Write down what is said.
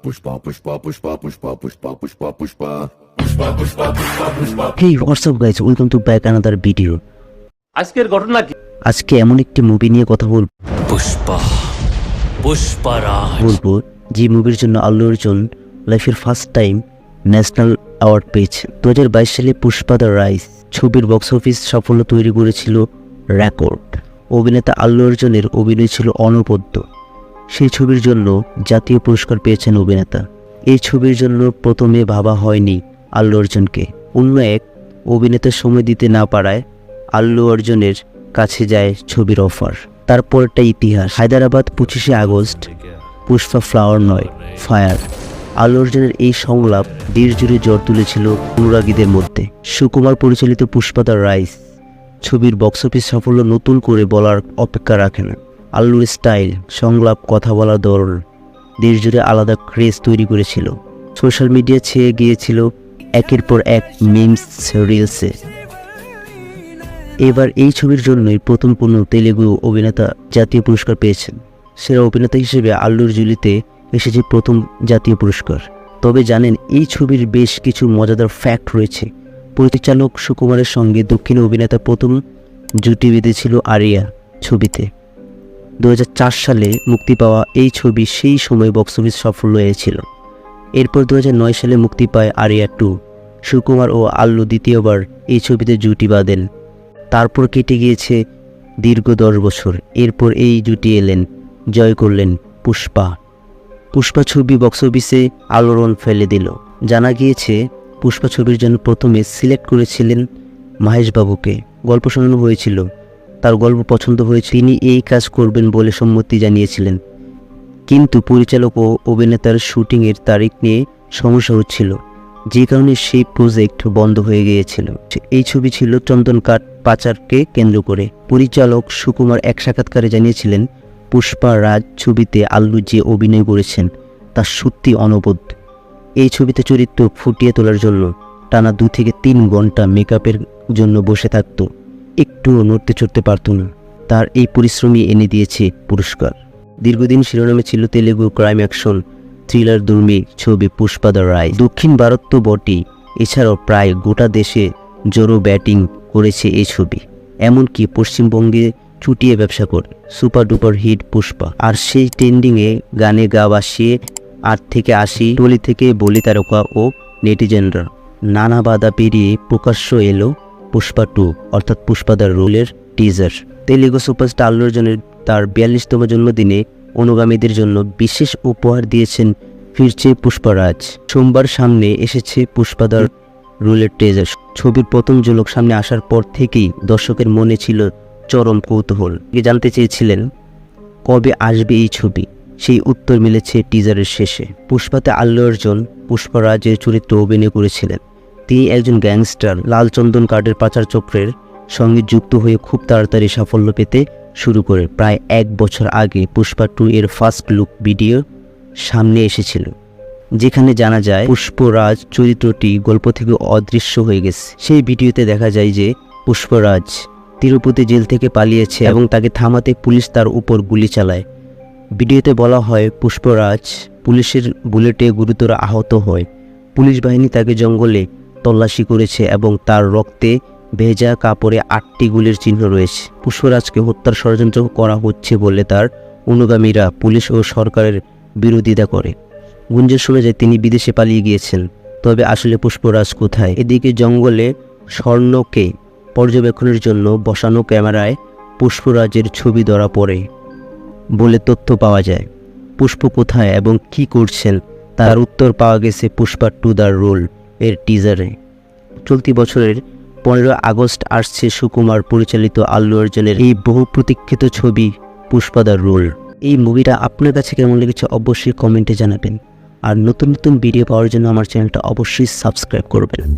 Pushpa, pushpa, pushpa, pushpa, pushpa, pushpa, pushpa. Pushpa, pushpa, pushpa, pushpa. Hey, what's up guys, welcome to back another video. আজকের ঘটনা কি? আজকে এমন একটি movie নিয়ে কথা বলবো যে মুভির জন্য আল্লু অর্জুন লাইফের ফার্স্ট টাইম ন্যাশনাল অ্যাওয়ার্ড পেয়েছে। 2022 সালে পুষ্পা দ্য রাইজ ছবির বক্স অফিস সাফল্য তৈরি করেছিল রেকর্ড। অভিনেতা আল্লু অর্জুনের অভিনয় ছিল অনবদ্য। সেই ছবির জন্য জাতীয় পুরস্কার পেয়েছেন অভিনেতা। এই ছবির জন্য প্রথমে ভাবা হয়নি আল্লু অর্জুনকে। অন্য এক অভিনেতার সময় দিতে না পারায় আল্লু অর্জুনের কাছে যায় ছবির অফার। তারপরটা ইতিহাস। হায়দ্রাবাদ 25শে আগস্ট, পুষ্পা ফ্লাওয়ার নয় ফায়ার। আল্লু অর্জুনের এই সংলাপ দেশ জুড়ে জ্বর তুলেছিল অনুরাগীদের মধ্যে। সুকুমার পরিচালিত পুষ্পা দ্য রাইজ ছবির বক্স অফিস সাফল্য নতুন করে বলার অপেক্ষা রাখে না। আল্লুর স্টাইল, সংলাপ, কথা বলার ধরন দেশ জুড়ে আলাদা ক্রেজ তৈরি করেছিল। সোশ্যাল মিডিয়া ছেয়ে গিয়েছিল একের পর এক মিমস, রিলসে। এবার এই ছবির জন্যই প্রথম কোনো তেলেগু অভিনেতা জাতীয় পুরস্কার পেয়েছেন। সেরা অভিনেতা হিসেবে আল্লুর ঝুলিতে এসেছে প্রথম জাতীয় পুরস্কার। তবে জানেন, এই ছবির বেশ কিছু মজাদার ফ্যাক্ট রয়েছে। পরিচালক সুকুমারের সঙ্গে দক্ষিণী অভিনেতা প্রথম জুটি বেঁধেছিল আরিয়া ছবিতে। 2004 সালে মুক্তি পাওয়া এই ছবি সেই সময় বক্স অফিস সাফল্য হয়েছিল। এরপর 2009 সালে মুক্তি পায় আরিয়া 2। সুকুমার ও আল্লু দ্বিতীয়বার এই ছবিতে জুটি বাঁধেন। তারপর কেটে গিয়েছে দীর্ঘ 10 বছর। এরপর এই জুটি এলেন, জয় করলেন পুষ্পা। পুষ্পা ছবি বক্স অফিসে আলোড়ন ফেলে দিল। জানা গিয়েছে পুষ্পা ছবির জন্য প্রথমে সিলেক্ট করেছিলেন মাহেশ বাবুকে। গল্প শোনানো হয়েছিল, তার গল্প পছন্দ হয়েছে, তিনি এই কাজ করবেন বলে সম্মতি জানিয়েছিলেন। কিন্তু পরিচালক ও অভিনেতার শুটিংয়ের তারিখ নিয়ে সমস্যা হচ্ছিল, যে কারণে সেই প্রজেক্ট বন্ধ হয়ে গিয়েছিল। এই ছবি ছিল চন্দন কাঠ পাচারকে কেন্দ্র করে। পরিচালক সুকুমার এক সাক্ষাৎকারে জানিয়েছিলেন, পুষ্পা রাজ ছবিতে আল্লু যে অভিনয় করেছেন তা সত্যি অনবদ্য। এই ছবিতে চরিত্র ফুটিয়ে তোলার জন্য টানা 2 থেকে 3 ঘন্টা মেকআপের জন্য বসে থাকতো, একটুও নড়তে চড়তে পারত না। তার এই পরিশ্রমই এনে দিয়েছে পুরস্কার। দীর্ঘদিন শিরোনামে ছিল তেলেগু ক্রাইম অ্যাকশন থ্রিলার দুর্মি ছবি পুষ্পা দ্য রাইজ। দক্ষিণ ভারত তো বটেই, এছাড়াও প্রায় গোটা দেশে জোরো ব্যাটিং করেছে এই ছবি। এমনকি পশ্চিমবঙ্গে চুটিয়ে ব্যবসা করে সুপার ডুপার হিট পুষ্পা। আর সেই ট্রেন্ডিংয়ে গানে গা ভাসিয়ে 8 থেকে 80 টলি থেকে বলি তারকা ও নেটিজেনরা। নানা বাধা পেরিয়ে প্রকাশ্য এলো পুষ্পা 2 অর্থাৎ পুষ্পা দ্য রোলের টিজার। তেলেগু সুপারস্টার আল্লু অর্জুনের তার 42তম জন্মদিনে অনুগামীদের জন্য বিশেষ উপহার দিয়েছেন ফিরছে পুষ্পারাজ। সোমবার সামনে এসেছে পুষ্পা দ্য রোলের টিজার। ছবির প্রথম ঝলক সামনে আসার পর থেকেই দর্শকের মনে ছিল চরম কৌতূহল। জানতে চেয়েছিলেন কবে আসবে এই ছবি। সেই উত্তর মিলেছে টিজারের শেষে। পুষ্পাতে আল্লু অর্জুন পুষ্পারাজের চরিত্রে অভিনয় করেছিলেন। তিনি একজন গ্যাংস্টার লাল চন্দন কাঠের পাচার চক্রের সঙ্গে যুক্ত হয়ে খুব তাড়াতাড়ি সাফল্য পেতে শুরু করে। প্রায় 1 বছর আগে পুষ্পা 2 এর ফার্স্ট লুক ভিডিও সামনে এসেছিল, যেখানে জানা যায় পুষ্পরাজ চরিত্রটি গল্প থেকে অদৃশ্য হয়ে গেছে। সেই ভিডিওতে দেখা যায় যে পুষ্পরাজ তিরুপতি জেল থেকে পালিয়েছে এবং তাকে থামাতে পুলিশ তার উপর গুলি চালায়। ভিডিওতে বলা হয় পুষ্পরাজ পুলিশের বুলেটে গুরুতর আহত হয়। পুলিশ বাহিনী তাকে জঙ্গলে তল্লাশি করেছে এবং তার রক্তে ভেজা কাপড়ে 8টি গুলির চিহ্ন রয়েছে। পুষ্পরাজকে হত্যার ষড়যন্ত্র করা হচ্ছে বলে তার অনুগামীরা পুলিশ ও সরকারের বিরোধিতা করে। গুঞ্জন শোনা যায় তিনি বিদেশে পালিয়ে গিয়েছেন। তবে আসলে পুষ্পরাজ কোথায়? এদিকে জঙ্গলে স্বর্ণকে পর্যবেক্ষণের জন্য বসানো ক্যামেরায় পুষ্পরাজের ছবি ধরা পড়ে বলে তথ্য পাওয়া যায়। পুষ্প কোথায় এবং কি করছেন তার উত্তর পাওয়া গেছে পুষ্পা 2 দ্য রোল এর টিজারে। চলতি বছরের 15 আগস্ট আসছে সুকুমার পরিচালিত আল্লু অর্জুনের এই বহু প্রতীক্ষিত ছবি পুষ্পা দ্য রোল। এই মুভিটা আপনার কাছে কেমন লেগেছে অবশ্যই কমেন্টে জানাবেন। আর নতুন নতুন ভিডিও পাওয়ার জন্য আমার চ্যানেলটা অবশ্যই সাবস্ক্রাইব করবেন।